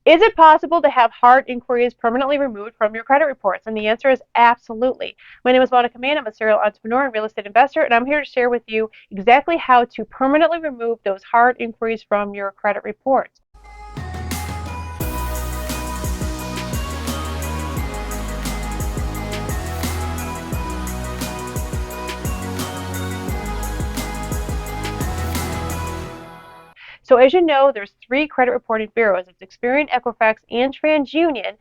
Is it possible to have hard inquiries permanently removed from your credit reports? And the answer is absolutely. My name is Monica Mann. I'm a serial entrepreneur and real estate investor, and I'm here to share with you exactly how to permanently remove those hard inquiries from your credit reports. So as you know, there's 3 credit reporting bureaus. It's Experian, Equifax, and TransUnion.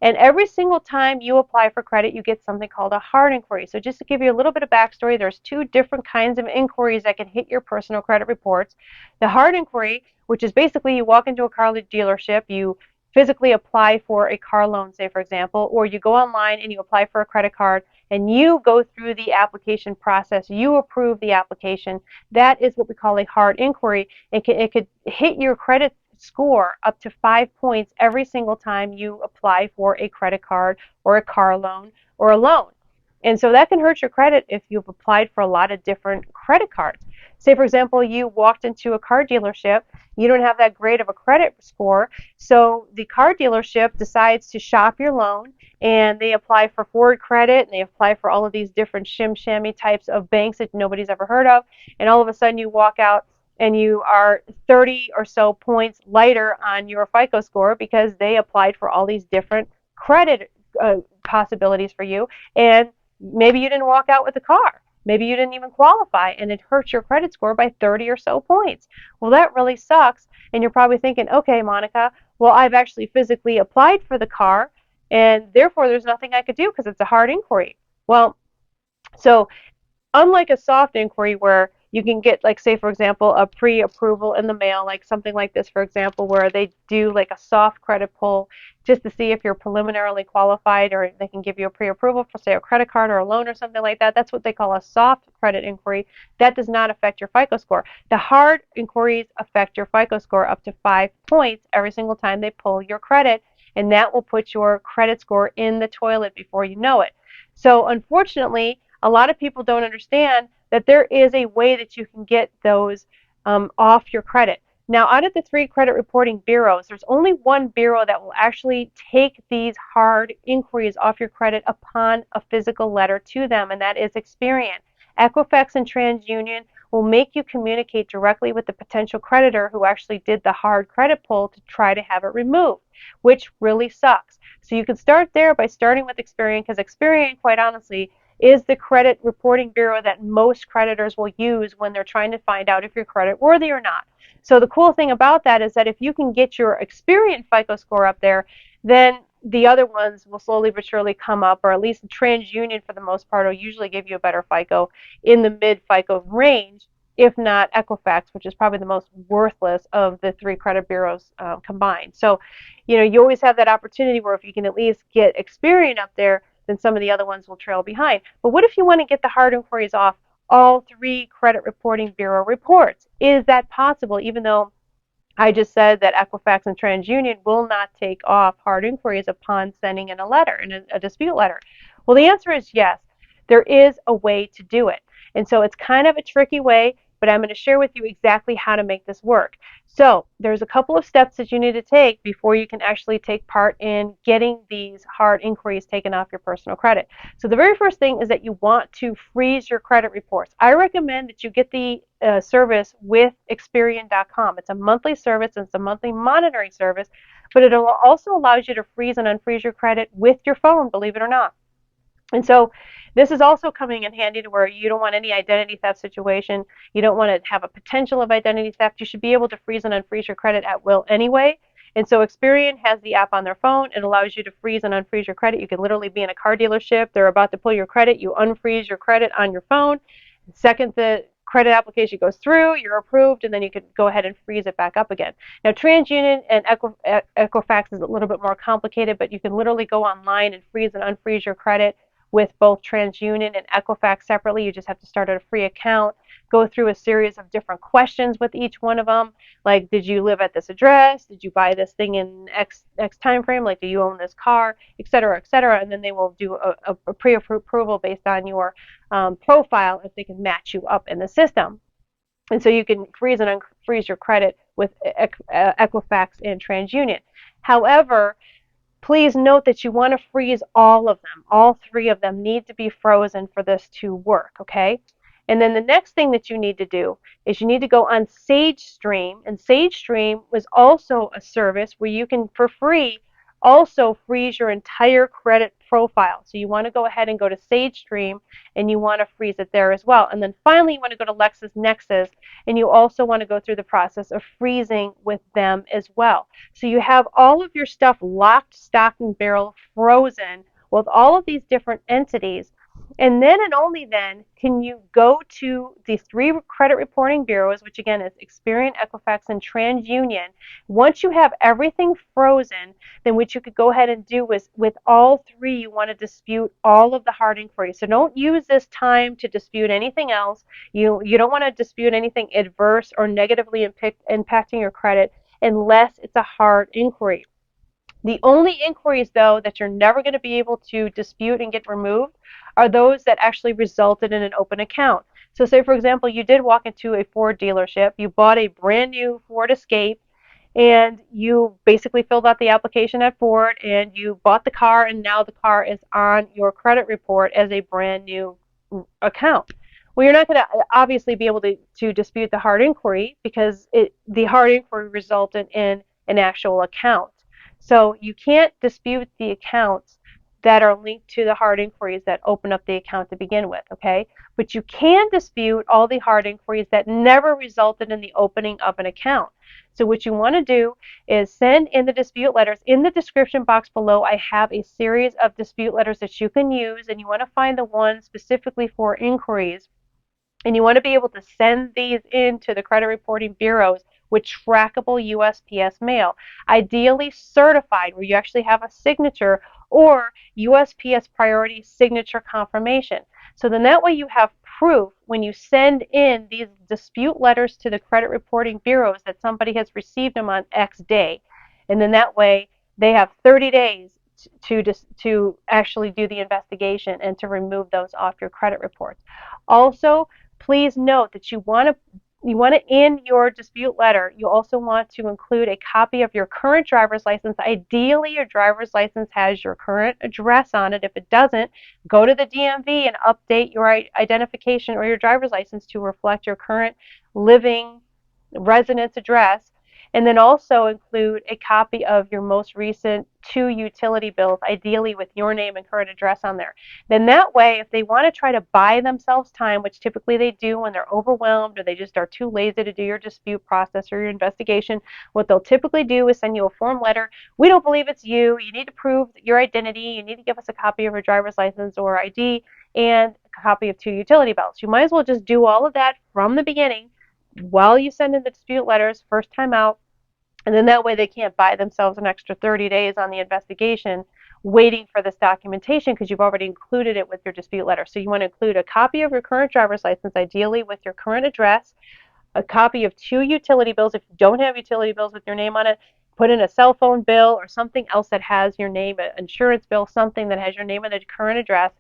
And every single time you apply for credit, you get something called a hard inquiry. So just to give you a little bit of backstory, there's 2 different kinds of inquiries that can hit your personal credit reports. The hard inquiry, which is basically you walk into a car dealership, you physically apply for a car loan, say for example, or you go online and you apply for a credit card and you go through the application process, you approve the application. That is what we call a hard inquiry. It could hit your credit score up to 5 points every single time you apply for a credit card or a car loan or a loan. And so that can hurt your credit if you've applied for a lot of different credit cards. Say, for example, you walked into a car dealership, you don't have that great of a credit score, so the car dealership decides to shop your loan and they apply for Ford credit and they apply for all of these different shim-shammy types of banks that nobody's ever heard of, and all of a sudden you walk out and you are 30 or so points lighter on your FICO score because they applied for all these different credit possibilities for you, and maybe you didn't walk out with a car. Maybe you didn't even qualify, and it hurts your credit score by 30 or so points. Well, that really sucks, and you're probably thinking, okay, Monica, well, I've actually physically applied for the car, and therefore there's nothing I could do because it's a hard inquiry. Well, so unlike a soft inquiry where you can get, like, say for example, a pre-approval in the mail, like something like this, for example, where they do like a soft credit pull just to see if you're preliminarily qualified, or they can give you a pre-approval for, say, a credit card or a loan or something like that. That's what they call a soft credit inquiry. That does not affect your FICO score. The hard inquiries affect your FICO score up to 5 points every single time they pull your credit, and that will put your credit score in the toilet before you know it. So unfortunately, a lot of people don't understand that there is a way that you can get those off your credit. Now, out of the 3 credit reporting bureaus, there's only one bureau that will actually take these hard inquiries off your credit upon a physical letter to them, and that is Experian. Equifax and TransUnion will make you communicate directly with the potential creditor who actually did the hard credit pull to try to have it removed, which really sucks. So you can start there by starting with Experian, because Experian, quite honestly, is the credit reporting bureau that most creditors will use when they're trying to find out if you're credit worthy or not. So the cool thing about that is that if you can get your Experian FICO score up there, then the other ones will slowly but surely come up, or at least TransUnion for the most part will usually give you a better FICO in the mid FICO range, if not Equifax, which is probably the most worthless of the 3 credit bureaus combined. So, you always have that opportunity where if you can at least get Experian up there, then some of the other ones will trail behind. But what if you want to get the hard inquiries off all 3 credit reporting bureau reports? Is that possible, even though I just said that Equifax and TransUnion will not take off hard inquiries upon sending in a letter, in a dispute letter? Well, the answer is yes. There is a way to do it. And so it's kind of a tricky way, but I'm going to share with you exactly how to make this work. So there's a couple of steps that you need to take before you can actually take part in getting these hard inquiries taken off your personal credit. So the very first thing is that you want to freeze your credit reports. I recommend that you get the service with Experian.com. It's a monthly service, and it's a monthly monitoring service, but it also allows you to freeze and unfreeze your credit with your phone, believe it or not. And so this is also coming in handy to where you don't want any identity theft situation. You don't want to have a potential of identity theft. You should be able to freeze and unfreeze your credit at will anyway. And so Experian has the app on their phone. It allows you to freeze and unfreeze your credit. You can literally be in a car dealership. They're about to pull your credit. You unfreeze your credit on your phone. The second the credit application goes through, you're approved, and then you can go ahead and freeze it back up again. Now, TransUnion and Equifax is a little bit more complicated, but you can literally go online and freeze and unfreeze your credit with both TransUnion and Equifax separately. You just have to start a free account, go through a series of different questions with each one of them, like, did you live at this address? Did you buy this thing in X time frame? Like, do you own this car? Et cetera, and then they will do a pre-approval based on your profile if they can match you up in the system. And so you can freeze and unfreeze your credit with Equifax and TransUnion. However, please note that you want to freeze all of them. All three of them need to be frozen for this to work, okay? And then the next thing that you need to do is you need to go on SageStream. And SageStream was also a service where you can, for free, also freeze your entire credit profile. So you want to go ahead and go to SageStream and you want to freeze it there as well. And then finally, you want to go to LexisNexis and you also want to go through the process of freezing with them as well. So you have all of your stuff locked, stock, and barrel frozen with all of these different entities. And then and only then can you go to the three credit reporting bureaus, which again is Experian, Equifax, and TransUnion. Once you have everything frozen, then what you could go ahead and do is with all three, you want to dispute all of the hard inquiries. So don't use this time to dispute anything else. You don't want to dispute anything adverse or negatively impacting your credit unless it's a hard inquiry. The only inquiries, though, that you're never going to be able to dispute and get removed are those that actually resulted in an open account. So say, for example, you did walk into a Ford dealership, you bought a brand new Ford Escape, and you basically filled out the application at Ford, and you bought the car, and now the car is on your credit report as a brand new account. Well, you're not going to obviously be able to dispute the hard inquiry because the hard inquiry resulted in an actual account. So you can't dispute the accounts that are linked to the hard inquiries that open up the account to begin with, okay? But you can dispute all the hard inquiries that never resulted in the opening of an account. So what you want to do is send in the dispute letters. In the description box below, I have a series of dispute letters that you can use, and you want to find the one specifically for inquiries. And you want to be able to send these in to the credit reporting bureaus with trackable USPS mail, ideally certified, where you actually have a signature, or USPS priority signature confirmation. So then that way you have proof when you send in these dispute letters to the credit reporting bureaus that somebody has received them on X day. And then that way they have 30 days to actually do the investigation and to remove those off your credit reports. Also, please note that you want to, in your dispute letter, you also want to include a copy of your current driver's license. Ideally, your driver's license has your current address on it. If it doesn't, go to the DMV and update your identification or your driver's license to reflect your current living residence address. And then also include a copy of your most recent 2 utility bills, ideally with your name and current address on there. Then that way, if they want to try to buy themselves time, which typically they do when they're overwhelmed or they just are too lazy to do your dispute process or your investigation, what they'll typically do is send you a form letter. We don't believe it's you. You need to prove your identity. You need to give us a copy of your driver's license or ID and a copy of 2 utility bills. You might as well just do all of that from the beginning while you send in the dispute letters first time out. And then that way they can't buy themselves an extra 30 days on the investigation waiting for this documentation because you've already included it with your dispute letter. So you want to include a copy of your current driver's license, ideally with your current address, a copy of 2 utility bills. If you don't have utility bills with your name on it, put in a cell phone bill or something else that has your name, an insurance bill, something that has your name and a current address,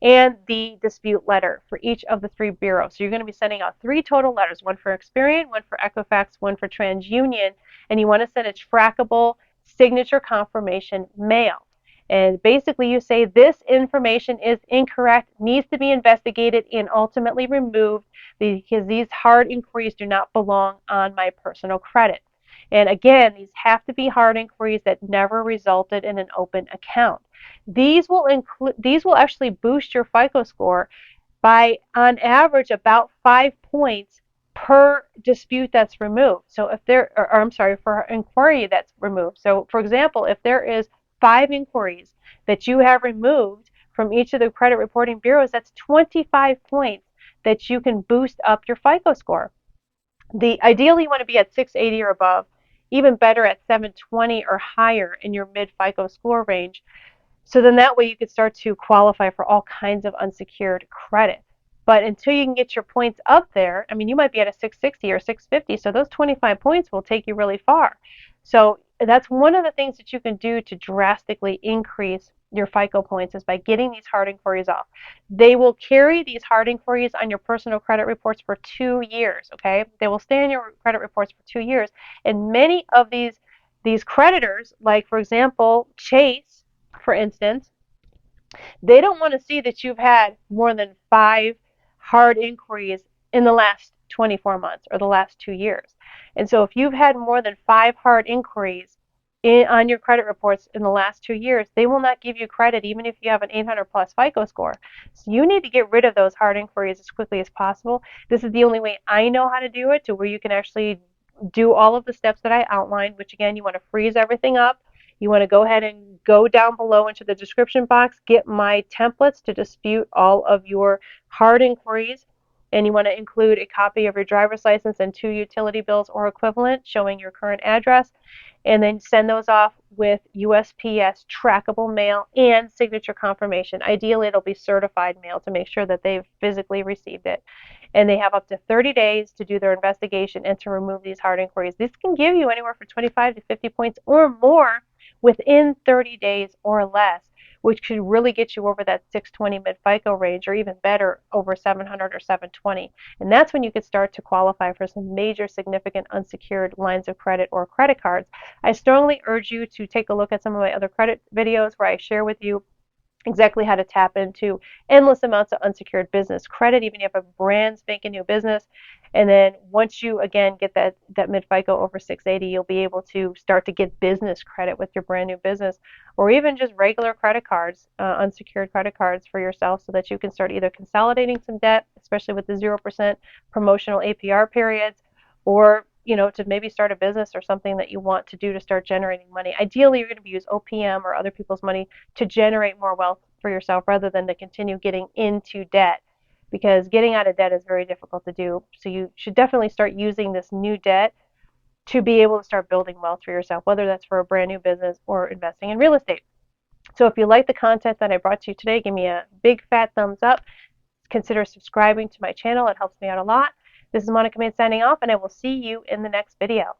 and the dispute letter for each of the 3 bureaus. So you're going to be sending out 3 total letters, one for Experian, one for Equifax, one for TransUnion, and you want to send a trackable signature confirmation mail. And basically you say this information is incorrect, needs to be investigated and ultimately removed because these hard inquiries do not belong on my personal credit. And again, these have to be hard inquiries that never resulted in an open account. These will actually boost your FICO score by, on average, about 5 points per dispute that's removed. So if for inquiry that's removed. So for example, if there is 5 inquiries that you have removed from each of the credit reporting bureaus, that's 25 points that you can boost up your FICO score. Ideally, you want to be at 680 or above, even better at 720 or higher in your mid FICO score range. So then that way you could start to qualify for all kinds of unsecured credit. But until you can get your points up there, I mean, you might be at a 660 or 650, so those 25 points will take you really far. So that's one of the things that you can do to drastically increase your FICO points is by getting these hard inquiries off. They will carry these hard inquiries on your personal credit reports for 2 years, okay? They will stay on your credit reports for 2 years. And many of these creditors, like for example, Chase, for instance, they don't want to see that you've had more than 5 hard inquiries in the last 24 months or the last 2 years. And so if you've had more than 5 hard inquiries on your credit reports in the last 2 years, they will not give you credit even if you have an 800 plus FICO score. So you need to get rid of those hard inquiries as quickly as possible. This is the only way I know how to do it, to where you can actually do all of the steps that I outlined, which again, you want to freeze everything up. You want to go ahead and go down below into the description box, get my templates to dispute all of your hard inquiries, and you want to include a copy of your driver's license and 2 utility bills or equivalent showing your current address, and then send those off with USPS trackable mail and signature confirmation. Ideally, it'll be certified mail to make sure that they've physically received it. And they have up to 30 days to do their investigation and to remove these hard inquiries. This can give you anywhere from 25 to 50 points or more within 30 days or less, which could really get you over that 620 mid FICO range, or even better, over 700 or 720. And that's when you could start to qualify for some major significant unsecured lines of credit or credit cards. I strongly urge you to take a look at some of my other credit videos where I share with you exactly how to tap into endless amounts of unsecured business credit, even if you have a brand spanking new business. And then once you again get that mid FICO over 680, you'll be able to start to get business credit with your brand new business, or even just regular credit cards, unsecured credit cards for yourself, so that you can start either consolidating some debt, especially with the 0% promotional APR periods, or to maybe start a business or something that you want to do to start generating money. Ideally, you're going to use OPM or other people's money to generate more wealth for yourself, rather than to continue getting into debt, because getting out of debt is very difficult to do. So you should definitely start using this new debt to be able to start building wealth for yourself, whether that's for a brand new business or investing in real estate. So if you like the content that I brought to you today, give me a big fat thumbs up. Consider subscribing to my channel. It helps me out a lot. This is Monica Main signing off, and I will see you in the next video.